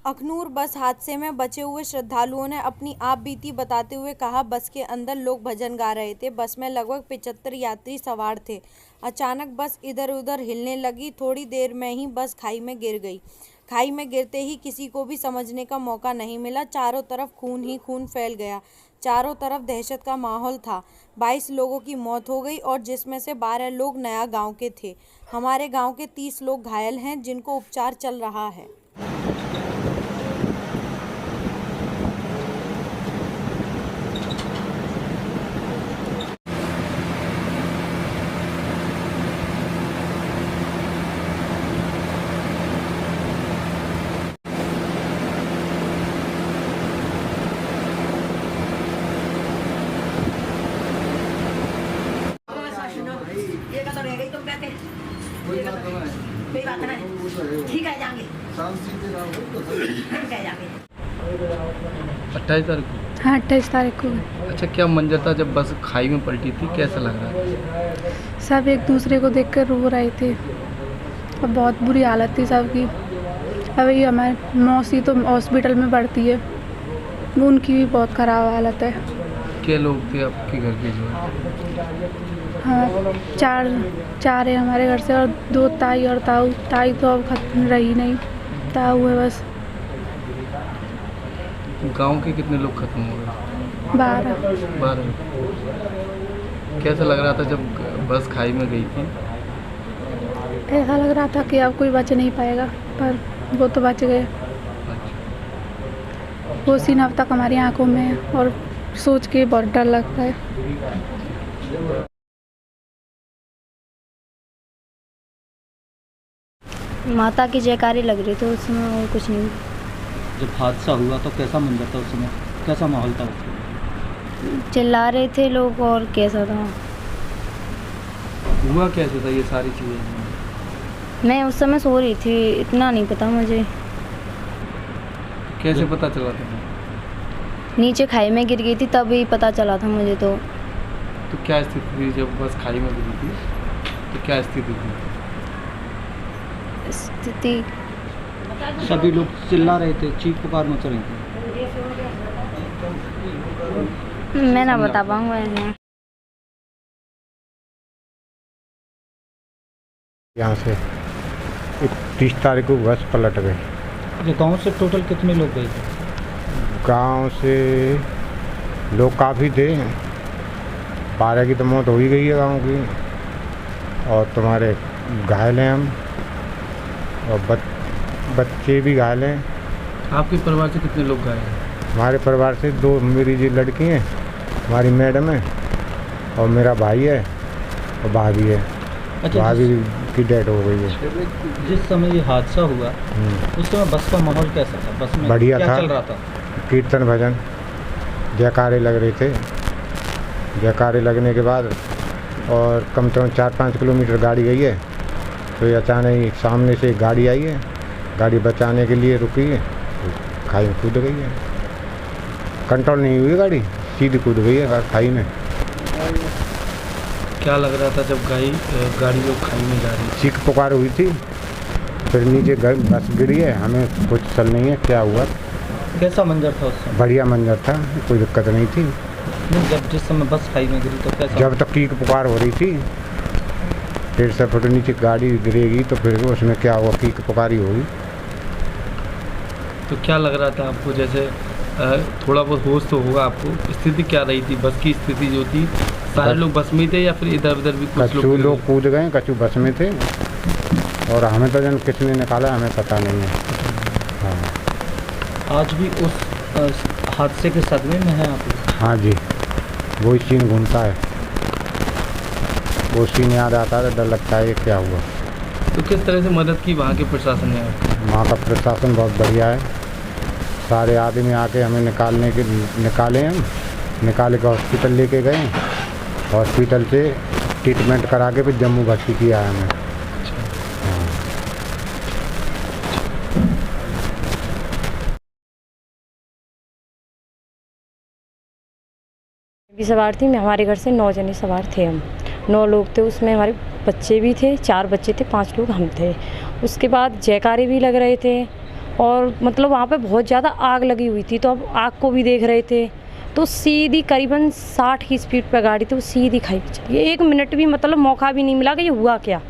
अखनूर बस हादसे में बचे हुए श्रद्धालुओं ने अपनी आप बीती बताते हुए कहा, बस के अंदर लोग भजन गा रहे थे। बस में लगभग 75 यात्री सवार थे। अचानक बस इधर उधर हिलने लगी। थोड़ी देर में ही बस खाई में गिर गई। खाई में गिरते ही किसी को भी समझने का मौका नहीं मिला। चारों तरफ खून ही खून फैल गया। चारों तरफ दहशत का माहौल था। 22 लोगों की मौत हो गई और जिसमें से 12 लोग नया गांव के थे। हमारे गांव के 30 लोग घायल हैं, जिनको उपचार चल रहा है। ये का तो रह गई, तुम कहते कोई बात नहीं, ठीक है जाएंगे, ठीक है जाएंगे। 28 तारीख को? हाँ, 28 तारीख को। अच्छा, क्या मंजर था जब बस खाई में पलटी थी? कैसा लग रहा था? सब एक दूसरे को देखकर रो रहे थे और बहुत बुरी हालत थी सबकी। अभी हमारी मौसी तो हॉस्पिटल में भर्ती है, उनकी भी बहुत ख़राब हालत है। क्या लोग थे आपके घर के जो? हाँ, चार है हमारे घर से और 2 ताई और ताऊ। ताई तो अब खत्म रही नहीं, ताऊ है बस। गांव के कितने लोग खत्म हो गए? 12। कैसा लग रहा था जब बस खाई में गई थी? ऐसा लग रहा था कि अब कोई बच नहीं पाएगा, पर वो तो बच गए। वो सीन अब तक हमारी आंखों में है और सोच के बहुत डर लगता है। माता की जयकारी लग रही थी उस समय, और कुछ नहीं। जब हादसा हुआ तो कैसा मंजर था उस समय, कैसा माहौल था उसमें? चिल्ला रहे थे लोग और कैसा था। हुआ कैसे था ये सारी चीज़ें? मैं उस समय सो रही थी, इतना नहीं पता मुझे। कैसे पता चला था? नीचे खाई में गिर गई थी तभी पता चला था मुझे। तो क्या स्थिति थी जब बस खाई में गिरी थी? तो क्या स्थिति थी? स्थिति सभी लोग चिल्ला रहे थे, चीख पुकार मच रही थी। मैं ना बता पाऊंगा ऐसे। यहाँ से 30 तारीख को बस पलट गई। जो गांव से टोटल कितने लोग गए थे? गांव से लोग काफ़ी थे, 12 की तो मौत हो ही गई है गांव की, और तुम्हारे घायल हैं हम, और बच्चे भी घायल हैं। आपके परिवार से कितने लोग घायल हैं? हमारे परिवार से 2 मेरी जी लड़की हैं, हमारी मैडम है, और मेरा भाई है और भाभी है। अच्छा, भाभी की डेथ हो गई है। जिस समय ये हादसा हुआ उस समय बस का माहौल कैसा था? बस में बढ़िया क्या था, चल रहा था? कीर्तन भजन जयकारे लग रहे थे। जयकारे लगने के बाद और कम से कम 4-5 किलोमीटर गाड़ी गई है, तो ये अचानक ही सामने से एक गाड़ी आई है। गाड़ी बचाने के लिए रुकी है, खाई में कूद गई है। कंट्रोल नहीं हुई गाड़ी, सीधी कूद गई है खाई में। क्या लग रहा था जब गाड़ी लोग खाई में जा रही थी? चीख पुकार हुई थी, फिर नीचे बस गिरी है। हमें कुछ चल नहीं है क्या हुआ। कैसा मंजर था उस समय? बढ़िया मंजर था, कोई दिक्कत नहीं थी। जब जिस समय बस खाई में गिरी तो कैसा? जब तक चीख पुकार हो रही थी, फिर से फुट नीचे गाड़ी गिरेगी तो फिर उसमें क्या हुआ, चीख पुकारी होगी। तो क्या लग रहा था आपको? जैसे थोड़ा बहुत होश तो होगा आपको, स्थिति क्या रही थी? बस की स्थिति जो थी, सारे लोग बस में थे या फिर इधर उधर भी कुछ लोग कूद गए, कछु बस में थे, और हमें तो जन किसने निकाला हमें पता नहीं है। हाँ। आज भी उस हादसे के सदमे में है आप? हाँ जी, वही सीन घूमता है, वो सीन याद आता है, डर लगता है ये क्या हुआ। तो किस तरह से मदद की वहाँ के प्रशासन ने? वहाँ का प्रशासन बहुत बढ़िया है, सारे आदमी आके हमें निकाले के हॉस्पिटल लेके गए। हॉस्पिटल से ट्रीटमेंट करा के फिर जम्मू भर्ती किया है हमें। हाँ। भी सवार थी, मैं हमारे घर से 9 जने सवार थे। हम 9 लोग थे, उसमें हमारे बच्चे भी थे, 4 बच्चे थे, 5 लोग हम थे। उसके बाद जयकारे भी लग रहे थे और मतलब वहाँ पे बहुत ज़्यादा आग लगी हुई थी, तो अब आग को भी देख रहे थे, तो सीधी करीबन 60 की स्पीड पर गाड़ी थी, वो सीधी खाई पे चली। 1 मिनट भी मतलब मौका भी नहीं मिला कि ये हुआ क्या।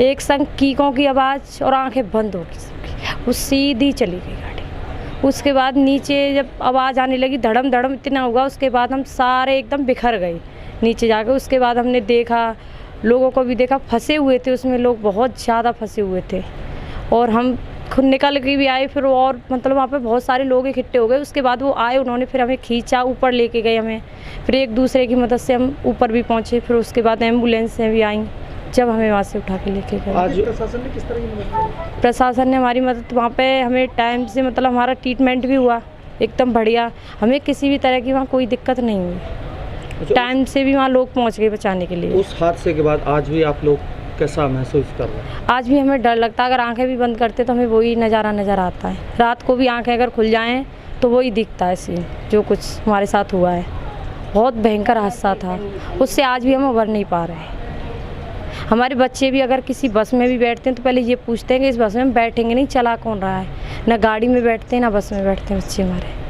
एक संग कीकों की आवाज़ और आंखें बंद हो गई सबकी, वो सीधी चली गई गाड़ी। उसके बाद नीचे जब आवाज़ आने लगी धड़म धड़म इतना हुआ, उसके बाद हम सारे एकदम बिखर गए नीचे जाकर। उसके बाद हमने देखा, लोगों को भी देखा, फंसे हुए थे उसमें लोग, बहुत ज़्यादा फंसे हुए थे। और हम खुद निकल के भी आए फिर, और मतलब वहाँ पे बहुत सारे लोग इकट्ठे हो गए। उसके बाद वो आए, उन्होंने फिर हमें खींचा, ऊपर लेके गए हमें, फिर एक दूसरे की मदद से हम ऊपर भी पहुँचे। फिर उसके बाद एम्बुलेंसें भी आईं, जब हमें वहाँ से उठा के लेके गए। आज प्रशासन ने किस तरह की मदद की? प्रशासन ने हमारी मदद, वहाँ पे हमें टाइम से मतलब हमारा ट्रीटमेंट भी हुआ एकदम बढ़िया, हमें किसी भी तरह की वहाँ कोई दिक्कत नहीं हुई। टाइम से भी वहाँ लोग पहुँच गए बचाने के लिए। उस हादसे के बाद आज भी आप लोग कैसा महसूस कर रहे हैं? आज भी हमें डर लगता है, अगर आंखें भी बंद करते तो हमें वही नज़ारा नज़र आता है। रात को भी आंखें अगर खुल जाएं तो वही दिखता है सीन, जो कुछ हमारे साथ हुआ है। बहुत भयंकर हादसा था, उससे आज भी हम उबर नहीं पा रहे हैं। हमारे बच्चे भी अगर किसी बस में भी बैठते हैं तो पहले ये पूछते हैं कि इस बस में बैठेंगे नहीं, चला कौन रहा है। ना गाड़ी में बैठते हैं ना बस में बैठते हैं बच्चे हमारे।